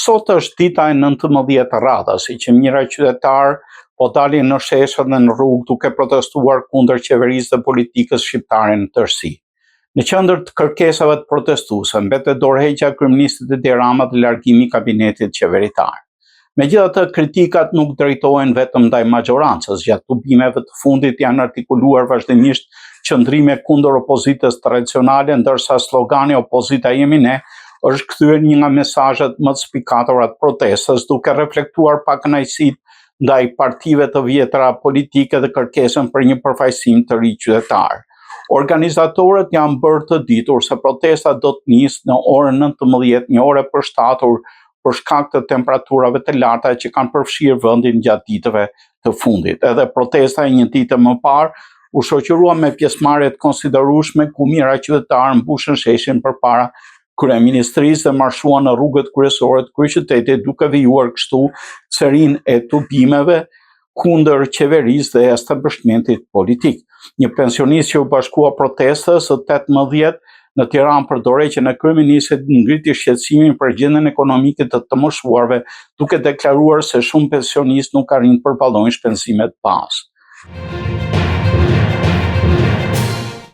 Sot është dita e 19 radhës, si që mijëra qytetarë po dalin në sheshe dhe në rrugë duke protestuar kundër qeverisë dhe politikës shqiptare në tërësi. Në qendër të kërkesave të protestuesve mbetet dorëheqja e kryeministit Edi Rama dhe largimi i kabinetit qeveritar. Megjithatë, kritikat nuk drejtohen vetëm ndaj majorancës. Gjatë tubimeve të fundit janë artikuluar vazhdimisht qëndrime kundër opozitës tradicionale, ndërsa slogani "Opozita jemi ne" është kthyer një nga mesazhet më të spikatura të protestës, duke reflektuar pakënaqësinë ndaj partive të vjetra politike dhe kërkesën për një përfaqësim të ri qytetar. Organizatorët janë bërë të ditur se protesta do të nisë në orën 19, një orë e përshtatur për shkak të temperaturave të larta që kanë përfshirë vendin gjatë ditëve të fundit. Edhe protesta e një dite më parë u shoqërua me pjesëmarrje të konsiderueshme ku mijëra qytetarë mbushën sheshin përpara kryeministrisë dhe marshuan në rrugët kryesore të kryeqytetit duke vijuar kështu serinë e tubimeve kundër qeverisë dhe establishmentit politik. Një pensionist që u bashkua protestës së 18 në Tiranë për dorëheqjen e kryeministit ngriti shqetësimin për gjendjen ekonomike të të moshuarve, duke deklaruar se shumë pensionistë nuk arrin të përballojnë shpenzimet pas.